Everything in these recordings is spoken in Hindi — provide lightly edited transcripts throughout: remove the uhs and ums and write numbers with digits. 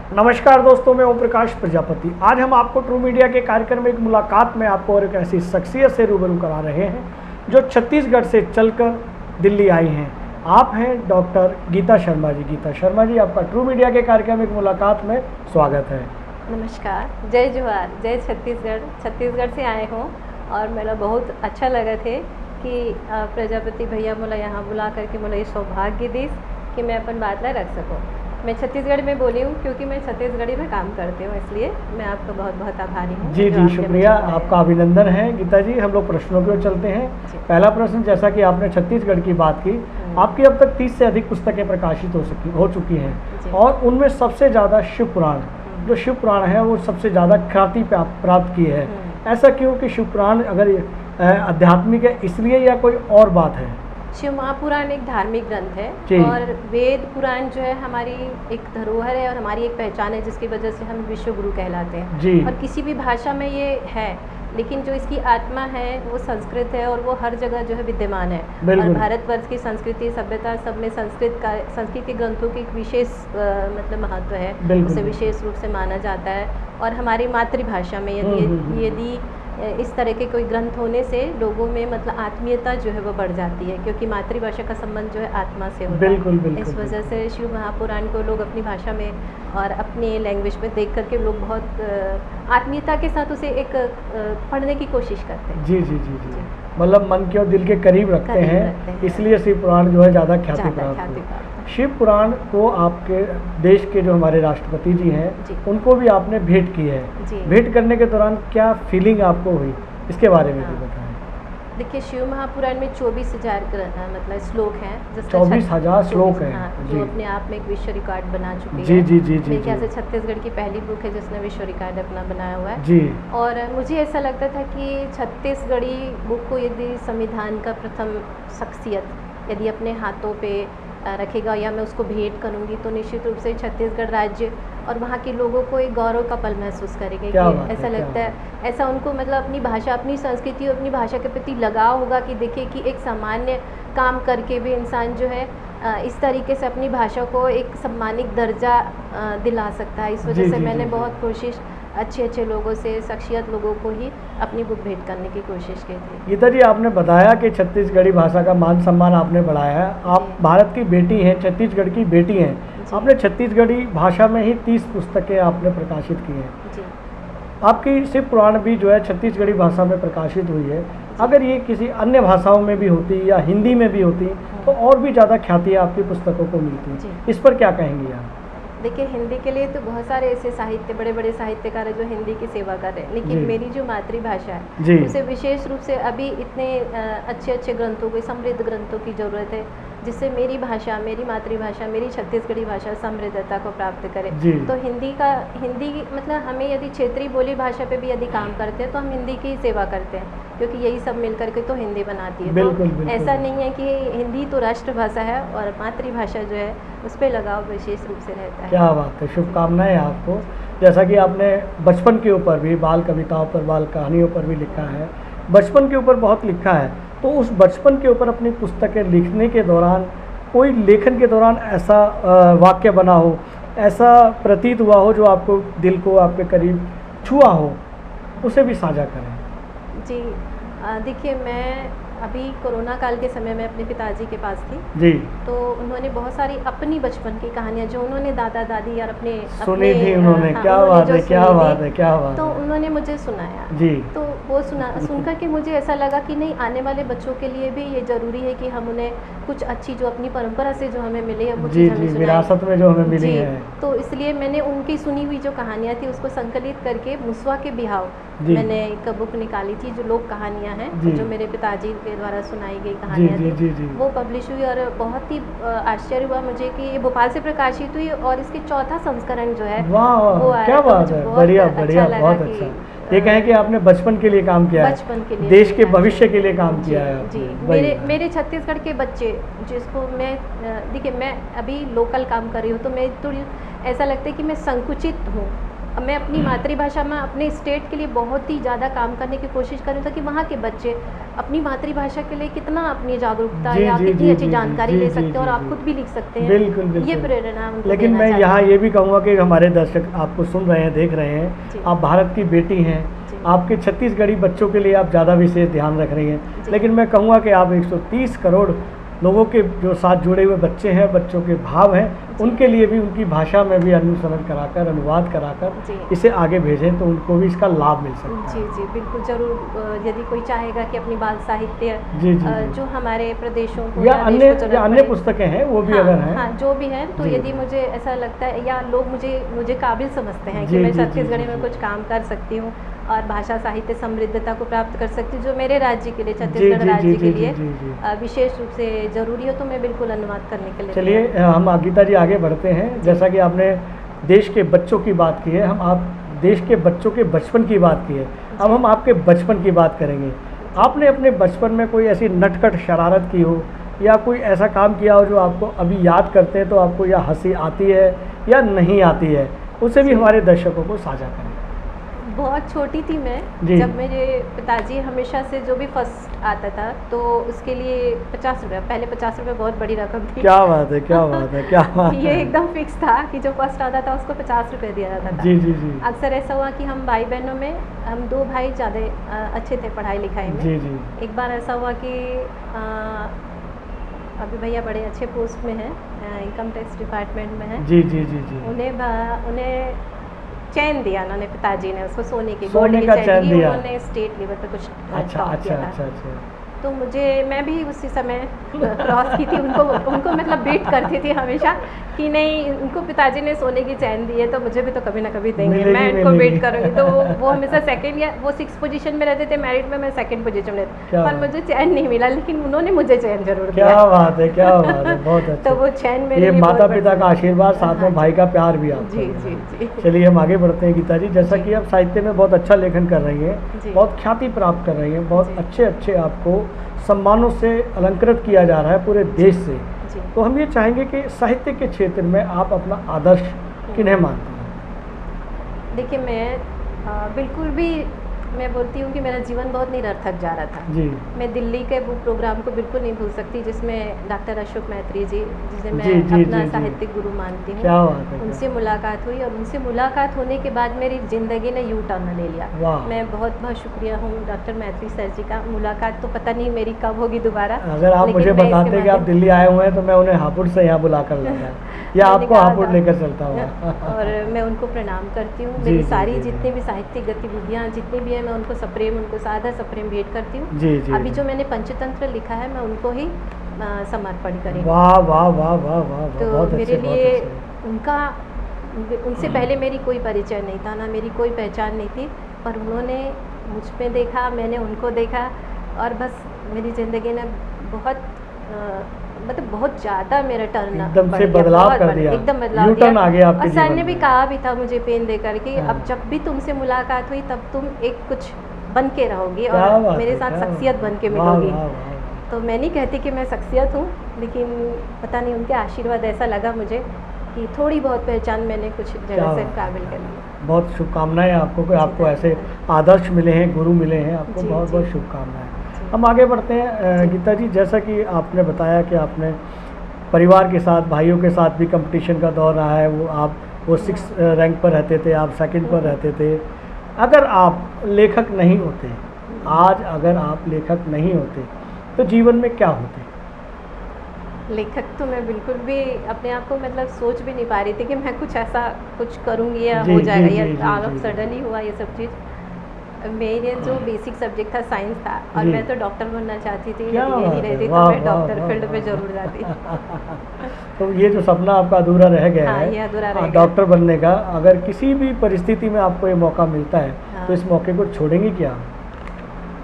नमस्कार दोस्तों, मैं ओम प्रकाश प्रजापति। आज हम आपको ट्रू मीडिया के कार्यक्रम में एक मुलाकात में आपको और एक ऐसी शख्सियत से रूबरू करा रहे हैं जो छत्तीसगढ़ से चलकर दिल्ली आई हैं। आप हैं डॉक्टर गीता शर्मा जी। गीता शर्मा जी, आपका ट्रू मीडिया के कार्यक्रम एक मुलाकात में स्वागत है। नमस्कार, जय जोहार, जय छत्तीसगढ़ से आए हों और मेरा बहुत अच्छा लगा थे कि प्रजापति भैया मोला यहाँ बुला करके मोला ये सौभाग्य दी कि मैं अपन बात ला रख सकूँ। मैं छत्तीसगढ़ में बोली हूँ क्योंकि मैं छत्तीसगढ़ी में काम करती हूँ, इसलिए मैं आपका बहुत बहुत आभारी हूँ। जी जी, शुक्रिया, आपका अभिनंदन है। गीता जी, हम लोग प्रश्नों की ओर चलते हैं। पहला प्रश्न, जैसा कि आपने छत्तीसगढ़ की बात की, आपकी अब तक 30 से अधिक पुस्तकें प्रकाशित हो चुकी हैं और उनमें सबसे ज़्यादा शिव पुराण, जो शिव पुराण है वो सबसे ज़्यादा ख्याति प्राप्त की है। ऐसा क्यों कि शिव पुराण अगर आध्यात्मिक है इसलिए या कोई और बात है? शिव महापुराण एक धार्मिक ग्रंथ है और वेद पुराण जो है हमारी एक धरोहर है और हमारी एक पहचान है, जिसकी वजह से हम विश्व गुरु कहलाते हैं। और किसी भी भाषा में ये है, लेकिन जो इसकी आत्मा है वो संस्कृत है और वो हर जगह जो है विद्यमान है। और भारतवर्ष की संस्कृति सभ्यता सब में संस्कृत के ग्रंथों की एक विशेष मतलब महत्व है, उसे विशेष रूप से माना जाता है। और हमारी मातृभाषा में यदि इस तरह के कोई ग्रंथ होने से लोगों में मतलब आत्मीयता जो है वो बढ़ जाती है, क्योंकि मातृभाषा का संबंध जो है आत्मा से होता है। इस वजह से शिव महापुराण को लोग अपनी भाषा में और अपने लैंग्वेज में देख करके लोग बहुत आत्मीयता के साथ उसे एक पढ़ने की कोशिश करते हैं। जी जी जी जी, मतलब मन के और दिल के करीब रखते हैं, इसलिए शिव पुराण जो है ज़्यादा ख्याति प्राप्त हुई। शिव पुराण को आपके देश के जो हमारे राष्ट्रपति जी हैं उनको भी आपने भेंट की है। भेंट करने के दौरान क्या फीलिंग आपको हुई, इसके बारे में भी बताएं। देखिए, शिव महापुराण में 24,000 मतलब श्लोक हैं, 24,000 श्लोक हैं, जो अपने आप में एक विश्व रिकॉर्ड बना चुकी है। जी जी जी जी, मेरे ख्याल से छत्तीसगढ़ की पहली बुक है जिसने विश्व रिकॉर्ड अपना बनाया हुआ है। जी। और मुझे ऐसा लगता था कि छत्तीसगढ़ी बुक को यदि संविधान का प्रथम शख्सियत यदि अपने हाथों पे रखेगा या मैं उसको भेंट करूंगी तो निश्चित रूप से छत्तीसगढ़ राज्य और वहाँ के लोगों को एक गौरव का पल महसूस करेंगे। कि ऐसा लगता है, ऐसा उनको मतलब अपनी भाषा, अपनी संस्कृति और अपनी भाषा के प्रति लगाव होगा कि देखिए कि एक सामान्य काम करके भी इंसान जो है इस तरीके से अपनी भाषा को एक सम्मानित दर्जा दिला सकता है। इस वजह से मैंने बहुत कोशिश अच्छे लोगों से, शख्सियत लोगों को ही अपनी बुक भेंट करने की कोशिश की थी। गीता जी, आपने बताया कि छत्तीसगढ़ी भाषा का मान सम्मान आपने बढ़ाया है। आप भारत की बेटी हैं, छत्तीसगढ़ की बेटी हैं। आपने छत्तीसगढ़ी भाषा में ही 30 पुस्तकें आपने प्रकाशित की हैं। आपकी शिव पुराण भी जो है छत्तीसगढ़ी भाषा में प्रकाशित हुई है। अगर ये किसी अन्य भाषाओं में भी होती या हिंदी में भी होती तो और भी ज़्यादा ख्याति आपकी पुस्तकों को मिलती। इस पर क्या कहेंगी आप? देखिए, हिंदी के लिए तो बहुत सारे ऐसे बड़े बड़े साहित्यकार हैं जो हिंदी की सेवा कर रहे हैं, लेकिन मेरी जो मातृभाषा है उसे विशेष रूप से अभी इतने अच्छे ग्रंथों को, समृद्ध ग्रंथों की ज़रूरत है जिससे मेरी भाषा, मेरी मातृभाषा, मेरी छत्तीसगढ़ी भाषा समृद्धता को प्राप्त करे। तो हिंदी मतलब हमें यदि क्षेत्रीय बोली भाषा पे भी यदि काम करते हैं तो हम हिंदी की सेवा करते हैं, क्योंकि यही सब मिल करके तो हिंदी बनाती है। तो ऐसा नहीं है कि हिंदी तो राष्ट्रभाषा है और मातृभाषा जो है उस पर लगाव विशेष रूप से रहता है। क्या बात है, शुभकामनाएं आपको। जैसा कि आपने बचपन के ऊपर भी, बाल कविताओं पर, बाल कहानियों पर भी लिखा है, बचपन के ऊपर बहुत लिखा है, तो उस बचपन के ऊपर अपनी पुस्तकें लिखने के दौरान कोई लेखन के दौरान ऐसा वाक्य बना हो, ऐसा प्रतीत हुआ हो जो आपको दिल को आपके करीब छुआ हो, उसे भी साझा करें। जी, देखिए, मैं अभी कोरोना काल के समय में अपने पिताजी के पास थी जी, तो उन्होंने बहुत सारी अपनी बचपन की कहानियाँ जो उन्होंने दादा दादी और अपने सुनी थी उन्होंने। क्या बात है, क्या बात है, क्या बात है। तो उन्होंने मुझे सुनाया जी, तो वो सुनकर के मुझे ऐसा लगा कि नहीं, आने वाले बच्चों के लिए भी ये ज़रूरी है कि हम उन्हें कुछ अच्छी जो अपनी परंपरा से जो हमें मिली है वो चीज़ हमें सुनाएं, विरासत में जो हमें मिली है। तो इसलिए मैंने उनकी सुनी हुई जो कहानियाँ थी उसको संकलित करके मुसवा के बिहाव मैंने एक बुक निकाली थी, जो लोक कहानियाँ हैं जो मेरे पिताजी के द्वारा सुनाई गई कहानियाँ थी, वो पब्लिश हुई। और बहुत ही आश्चर्य हुआ मुझे कि ये भोपाल से प्रकाशित हुई और इसके चौथा संस्करण जो है वो आया। क्या बात है, बढ़िया बढ़िया, बहुत अच्छा। ये कहें कि आपने बचपन के लिए काम किया है, बचपन के लिए, देश के भविष्य के लिए काम किया है। जी, मेरे छत्तीसगढ़ के बच्चे जिसको मैं, देखिए मैं अभी लोकल काम कर रही हूँ तो मैं थोड़ी ऐसा लगता है कि मैं संकुचित हूँ मैं अपनी मातृभाषा में अपने स्टेट के लिए बहुत ही ज़्यादा काम करने की कोशिश करूँ ताकि वहाँ के बच्चे अपनी मातृभाषा के लिए कितना अपनी जागरूकता या कितनी अच्छी जानकारी ले सकते हैं और आप खुद भी लिख सकते हैं। बिल्कुल, ये प्रेरणा उनको लेकिन मैं यहाँ ये भी कहूँगा कि हमारे दर्शक आपको सुन रहे हैं, देख रहे हैं, आप भारत की बेटी हैं, आपके छत्तीसगढ़ी बच्चों के लिए आप ज़्यादा विशेष ध्यान रख रही हैं, लेकिन मैं कहूँगा कि आप 130 करोड़ लोगों के जो साथ जुड़े हुए बच्चे हैं, बच्चों के भाव हैं, उनके लिए भी उनकी भाषा में भी अनुसरण कराकर, अनुवाद कराकर इसे आगे भेजें तो उनको भी इसका लाभ मिल सकता है। जी जी बिल्कुल, ज़रूर। यदि कोई चाहेगा कि अपनी बाल साहित्य जो हमारे प्रदेशों को या अन्य पुस्तकें हैं वो भी अगर हैं, हाँ जो भी हैं, तो यदि मुझे ऐसा लगता है या लोग मुझे काबिल समझते हैं कि मैं छत्तीसगढ़ी में कुछ काम कर सकती हूँ और भाषा साहित्य समृद्धता को प्राप्त कर सकती हूँ, जो मेरे राज्य के लिए, छत्तीसगढ़ राज्य के लिए विशेष रूप से ज़रूरी हो, तो मैं बिल्कुल अनुवाद करने के लिए। चलिए हम गीता जी आगे बढ़ते हैं। जैसा कि आपने देश के बच्चों की बात की है, आप देश के बच्चों के बचपन की बात की है, अब हम आपके बचपन की बात करेंगे। आपने अपने बचपन में कोई ऐसी नटखट शरारत की हो या कोई ऐसा काम किया हो जो आपको अभी याद करते हैं तो आपको या हंसी आती है या नहीं आती है, उसे भी हमारे दर्शकों को साझा करें। बहुत छोटी थी मैं, जब मेरे पिताजी हमेशा से जो भी फर्स्ट आता था तो उसके लिए 50 रुपये, पहले 50 रुपये बहुत बड़ी रकम थी। क्या बात है, क्या बात है, क्या बात है। ये एकदम फिक्स था कि जो फर्स्ट आता था उसको 50 रुपये दिया जाता था। जी जी जी। अक्सर ऐसा हुआ कि हम भाई बहनों में, हम 2 भाई ज़्यादा अच्छे थे पढ़ाई लिखाई में। जी जी। एक बार ऐसा हुआ कि अभी भैया बड़े अच्छे पोस्ट में हैं, इनकम टैक्स डिपार्टमेंट में हैं। जी जी जी जी। उन्हें चैन दिया, उन्होंने पिताजी ने उसको सोने की गोल्ड की चैन दिया। उन्होंने स्टेट लेवल पे कुछ अच्छा। तो मैं भी उसी समय क्रॉस की थी, उनको मतलब वेट करती थी हमेशा कि नहीं, उनको पिताजी ने सोने की चैन दी है तो मुझे भी तो कभी ना कभी देंगे, मैं उनको वेट करूँगी। तो वो हमेशा सेकंड या वो 6 पोजीशन में रहते थे, मैरिट में मैं सेकंड पोजीशन में, पर मुझे चैन नहीं मिला, लेकिन उन्होंने मुझे चैन जरूर दिया। क्या बात है, क्या बात है, बहुत अच्छा। तो वो चैन मेरे ये माता पिता का आशीर्वाद, साथ में भाई का प्यार भी आपको। जी जी जी। चलिए हम आगे बढ़ते हैं गीता जी। जैसा कि आप साहित्य में बहुत अच्छा लेखन कर रही हैं, बहुत ख्याति प्राप्त कर रही हैं, बहुत अच्छे आपको सम्मानों से अलंकृत किया जा रहा है पूरे देश से, तो हम ये चाहेंगे कि साहित्य के क्षेत्र में आप अपना आदर्श किन्हें मानते हैं? देखिए, मैं बिल्कुल भी मैं बोलती हूँ कि मेरा जीवन बहुत निरर्थक जा रहा था जी। मैं दिल्ली के वो प्रोग्राम को बिल्कुल नहीं भूल सकती जिसमें डॉक्टर अशोक मैत्री जी, जिसे मैं अपना साहित्यिक गुरु मानती हूँ, उनसे मुलाकात हुई और उनसे मुलाकात होने के बाद मेरी ज़िंदगी ने यू टर्न ले लिया। मैं बहुत बहुत शुक्रिया हूँ डॉक्टर मैत्री सर जी का। मुलाकात तो पता नहीं मेरी कब होगी दोबारा। अगर आप मुझे बताते कि आप दिल्ली आए हुए हैं तो मैं उन्हें हापुड़ से यहाँ बुला कर लाता या आपको हापुड़ लेकर चलता हूँ। और मैं उनको प्रणाम करती हूँ। मेरी सारी जितनी भी साहित्यिक गतिविधियाँ जितनी भी मैं उनको सप्रेम, उनको सादा सप्रेम भेंट करती हूँ। अभी जो मैंने पंचतंत्र लिखा है मैं उनको ही समर्पण करी। वाह वाह वाह वाह वाह। तो मेरे लिए उनसे पहले मेरी कोई परिचय नहीं था, ना मेरी कोई पहचान नहीं थी, पर उन्होंने मुझ पे देखा, मैंने उनको देखा और बस मेरी ज़िंदगी ने बहुत मतलब बहुत ज़्यादा मेरा टर्न एकदम से बदलाव कर दिया, एकदम बदलाव किया। आ गया आपके और सर ने भी कहा भी था मुझे पेन देकर कि अब जब भी तुमसे मुलाकात हुई तब तुम एक कुछ बन के रहोगी और मेरे साथ शख्सियत बन के मिलोगी। तो मैं नहीं कहती कि मैं शख्सियत हूँ, लेकिन पता नहीं उनके आशीर्वाद ऐसा लगा मुझे कि थोड़ी बहुत पहचान मैंने कुछ जगह से काबिल कर ली। बहुत शुभकामनाएं आपको कि आपको ऐसे आदर्श मिले हैं, गुरु मिले हैं, आपको बहुत बहुत शुभकामनाएं। हम आगे बढ़ते हैं गीता जी। जैसा कि आपने बताया कि आपने परिवार के साथ, भाइयों के साथ भी कंपटीशन का दौर रहा है, वो 6 रैंक पर रहते थे, आप सेकंड पर रहते थे। अगर आप लेखक नहीं होते आज, अगर आप लेखक नहीं होते तो जीवन में क्या होते? लेखक तो मैं बिल्कुल भी अपने आप को मतलब सोच भी नहीं पा रही थी कि मैं कुछ ऐसा कुछ करूँगी या हो जाएगा, या आग सडनली हुआ ये सब चीज़। मेरे जो बेसिक सब्जेक्ट था साइंस था और मैं तो डॉक्टर बनना चाहती थी, यही रहती तो मैं डॉक्टर फील्ड पे जरूर जाती। तो ये जो सपना आपका अधूरा रह गया है, ये अधूरा रह गया डॉक्टर बनने का, अगर किसी भी परिस्थिति में आपको ये मौका मिलता है तो इस मौके को छोड़ेंगी क्या?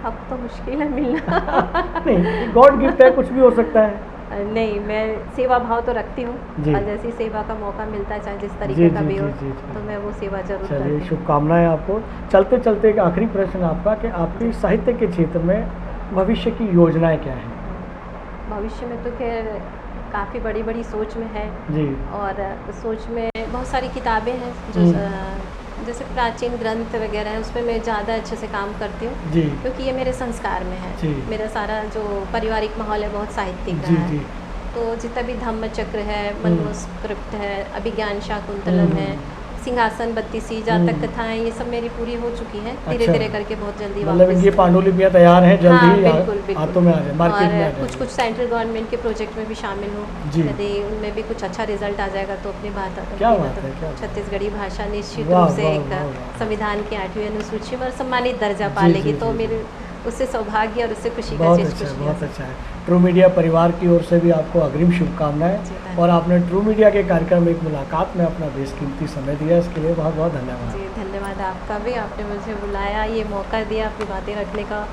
अब तो मुश्किल है मिलना। नहीं, गॉड गिफ्ट है, कुछ भी हो सकता है। नहीं, मैं सेवा भाव तो रखती हूँ और जैसी सेवा का मौका मिलता है, चाहे जिस तरीके का भी हो, तो मैं वो सेवा जरूर करती हूँ। शुभकामनाएं आपको। चलते चलते एक आखिरी प्रश्न आपका कि आपकी साहित्य के क्षेत्र में भविष्य की योजनाएं क्या हैं? भविष्य में तो खैर काफ़ी बड़ी बड़ी सोच में है जी, और सोच में बहुत सारी किताबें हैं जो जैसे प्राचीन ग्रंथ वगैरह है उसमें मैं ज़्यादा अच्छे से काम करती हूँ क्योंकि ये मेरे संस्कार में है। मेरा सारा जो पारिवारिक माहौल है बहुत साहित्यिक रहा है। तो जितना भी धम्म चक्र है, मनुस्क्रिप्ट है, अभिज्ञान शाकुंतलम है, सिंहासन 32 जातक कथाएं, ये सब मेरी पूरी हो चुकी हैं। धीरे धीरे करके बहुत जल्दी मतलब इनकी पांडुलिपियां तैयार हैं, जल्दी ही बिल्कुल हाथों में आ जाए, मार्केट में आ जाए। कुछ सेंट्रल गवर्नमेंट के प्रोजेक्ट में भी शामिल हूँ, यदि उनमें भी कुछ अच्छा रिजल्ट आ जाएगा तो अपनी बात छत्तीसगढ़ी भाषा निश्चित रूप से एक संविधान की 8वीं अनुसूची में सम्मानित दर्जा पा लेगी। तो मेरे उससे सौभाग्य और उससे खुशी का चीज़ कुछ नहीं। बहुत अच्छा है। ट्रू मीडिया परिवार की ओर से भी आपको अग्रिम शुभकामनाएं, और आपने ट्रू मीडिया के कार्यक्रम में एक मुलाकात में अपना बेशकीमती समय दिया, इसके लिए बहुत बहुत धन्यवाद। जी धन्यवाद आपका भी, आपने मुझे बुलाया, ये मौका दिया अपनी बातें रखने का।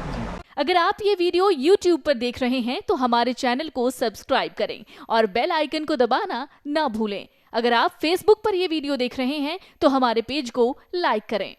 अगर आप ये वीडियो YouTube पर देख रहे हैं तो हमारे चैनल को सब्सक्राइब करें और बेल आइकन को दबाना ना भूलें। अगर आप Facebook पर ये वीडियो देख रहे हैं तो हमारे पेज को लाइक करें।